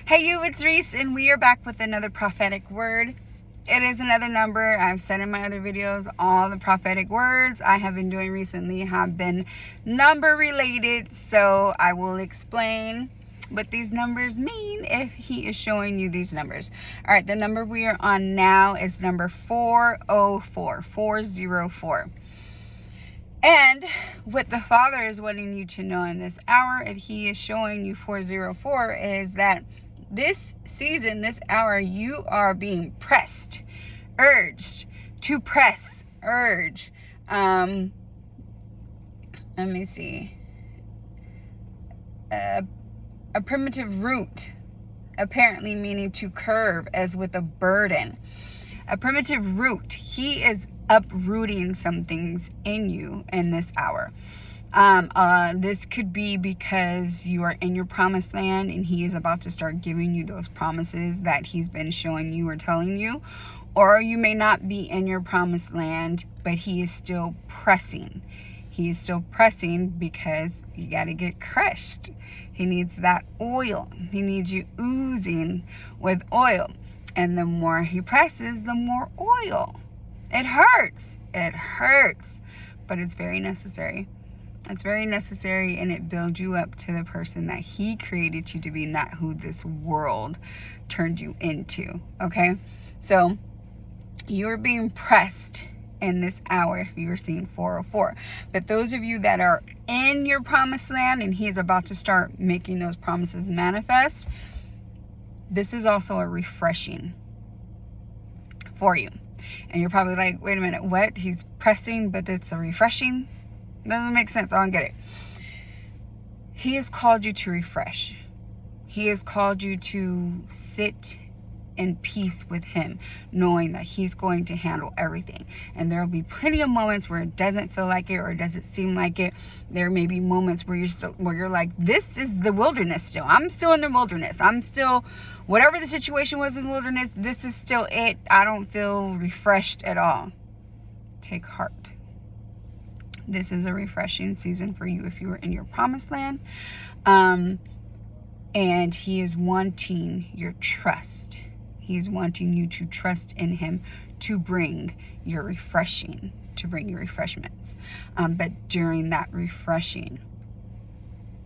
Hey you, it's Reese, and we are back with another prophetic word. It is another number. I've said in my other videos, all the prophetic words I have been doing recently have been number related, so I will explain what these numbers mean if he is showing you these numbers. All right, the number we are on now is number 404, 404. And what the Father is wanting you to know in this hour, if he is showing you 404, is that this season, this hour, you are being pressed, urged to press, urge. Let me see. A primitive root, apparently meaning to curve as with a burden. A primitive root. He is uprooting some things in you in this hour. This could be because you are in your promised land and he is about to start giving you those promises that he's been showing you or telling you. Or you may not be in your promised land, but he is still pressing. He is still pressing because you got to get crushed. He needs that oil. He needs you oozing with oil. And the more he presses, the more oil. It hurts. It hurts. But it's very necessary. It's very necessary, and it builds you up to the person that he created you to be, not who this world turned you into. Okay? So you're being pressed in this hour if you're seeing 404. But those of you that are in your promised land and he's about to start making those promises manifest, this is also a refreshing for you. And you're probably like, wait a minute, what? He's pressing, but it's a refreshing? Doesn't make sense. I don't get it. He has called you to refresh. He has called you to sit in peace with him, knowing that he's going to handle everything. And there will be plenty of moments where it doesn't feel like it or it doesn't seem like it. There may be moments where you're like, this is the wilderness still. I'm still in the wilderness. I'm still, whatever the situation was in the wilderness, this is still it. I don't feel refreshed at all. Take heart. This is a refreshing season for you if you are in your promised land. And he is wanting your trust. He's wanting you to trust in him to bring your refreshing, to bring your refreshments. But during that refreshing,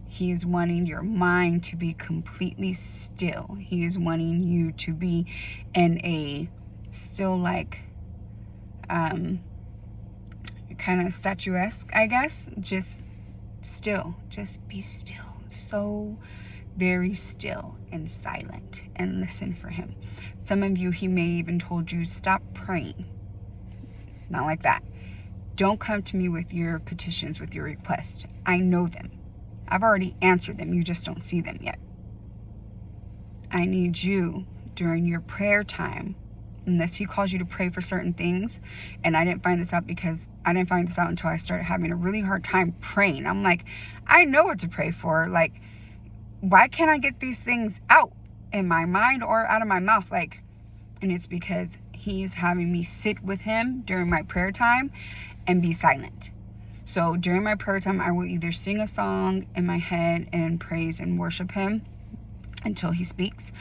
he is wanting your mind to be completely still. He is wanting you to be in a still, like, kind of statuesque, I guess. Just still. Just be still. So very still and silent, and listen for him. Some of you, he may even told you, stop praying. Not like that. Don't come to me with your petitions, with your requests. I know them. I've already answered them. You just don't see them yet. I need you during your prayer time, unless he calls you to pray for certain things. And I didn't find this out until I started having a really hard time praying. I'm like, I know what to pray for. Like, why can't I get these things out in my mind or out of my mouth? Like, and it's because he's having me sit with him during my prayer time and be silent. So during my prayer time, I will either sing a song in my head and praise and worship him until he speaks,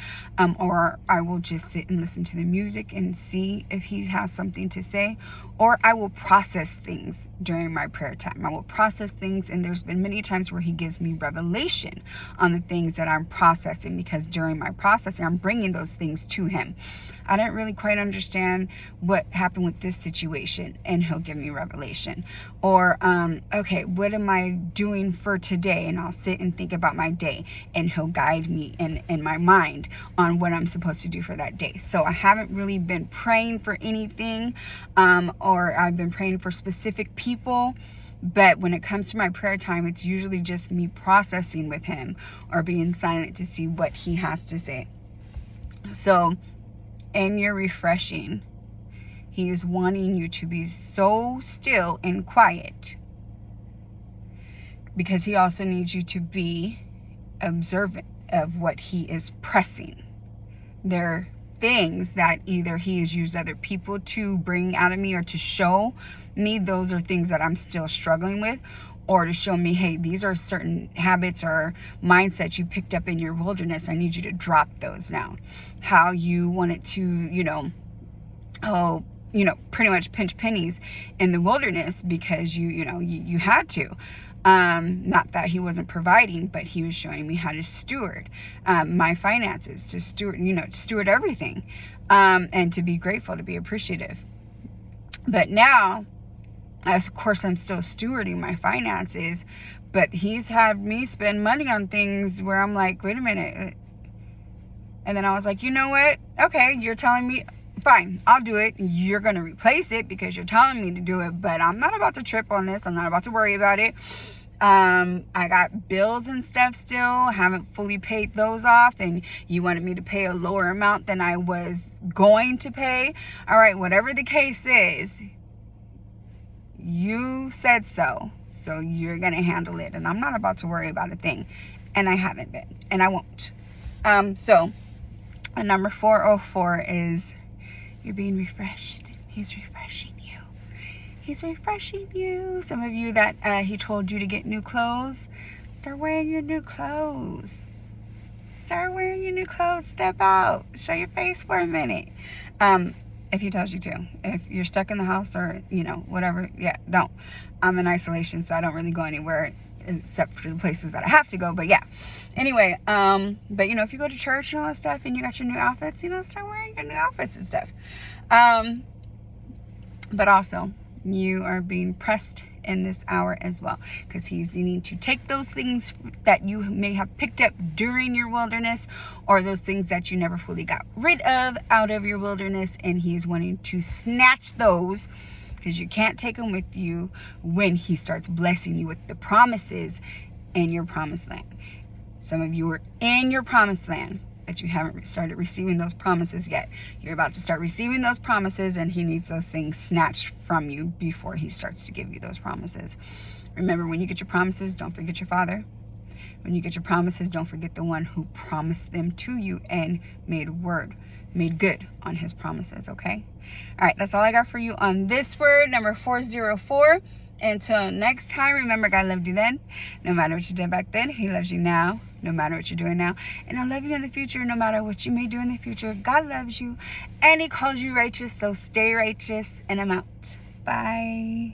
or I will just sit and listen to the music and see if he has something to say, or I will process things during my prayer time. I will process things, and there's been many times where he gives me revelation on the things that I'm processing, because during my processing, I'm bringing those things to him. I didn't really quite understand what happened with this situation, and he'll give me revelation. Or, okay, what am I doing for today? And I'll sit and think about my day, and he'll guide me in my mind on what I'm supposed to do for that day. So I haven't really been praying for anything, or I've been praying for specific people. But when it comes to my prayer time, it's usually just me processing with him or being silent to see what he has to say. So in your refreshing, he is wanting you to be so still and quiet, because he also needs you to be observant of what he is pressing. There are things that either he has used other people to bring out of me or to show me. Those are things that I'm still struggling with, or to show me, hey, these are certain habits or mindsets you picked up in your wilderness. I need you to drop those now. How you wanted to, pretty much pinch pennies in the wilderness because you had to. Not that he wasn't providing, but he was showing me how to steward my finances, to steward everything, and to be grateful, to be appreciative. But now, of course, I'm still stewarding my finances, but he's had me spend money on things where I'm like, wait a minute. And then I was like, you know what? Okay, you're telling me, fine, I'll do it. You're going to replace it because you're telling me to do it, but I'm not about to trip on this. I'm not about to worry about it. I got bills and stuff still, haven't fully paid those off, and you wanted me to pay a lower amount than I was going to pay. All right, whatever the case is, you said so you're gonna handle it, and I'm not about to worry about a thing, and I haven't been, and I won't. So number 404 is you're being refreshed. He's refreshing you. He's refreshing you. Some of you that he told you to get new clothes, start wearing your new clothes. Start wearing your new clothes. Step out. Show your face for a minute. If he tells you to. If you're stuck in the house or, whatever, yeah, don't. I'm in isolation, so I don't really go anywhere except for the places that I have to go. But yeah. Anyway, but if you go to church and all that stuff and you got your new outfits, start wearing your new outfits and stuff. But also, you are being pressed in this hour as well, because he's needing to take those things that you may have picked up during your wilderness, or those things that you never fully got rid of out of your wilderness, and he's wanting to snatch those, because you can't take them with you when he starts blessing you with the promises in your promised land. Some of you are in your promised land, but you haven't started receiving those promises yet. You're about to start receiving those promises, and he needs those things snatched from you before he starts to give you those promises. Remember, when you get your promises, don't forget your Father. When you get your promises, don't forget the one who promised them to you and made good on his promises, okay? All right, that's all I got for you on this word, number 404. Until next time, remember, God loved you then. No matter what you did back then, he loves you now, no matter what you're doing now. And I'll love you in the future, no matter what you may do in the future. God loves you, and he calls you righteous, so stay righteous. And I'm out. Bye.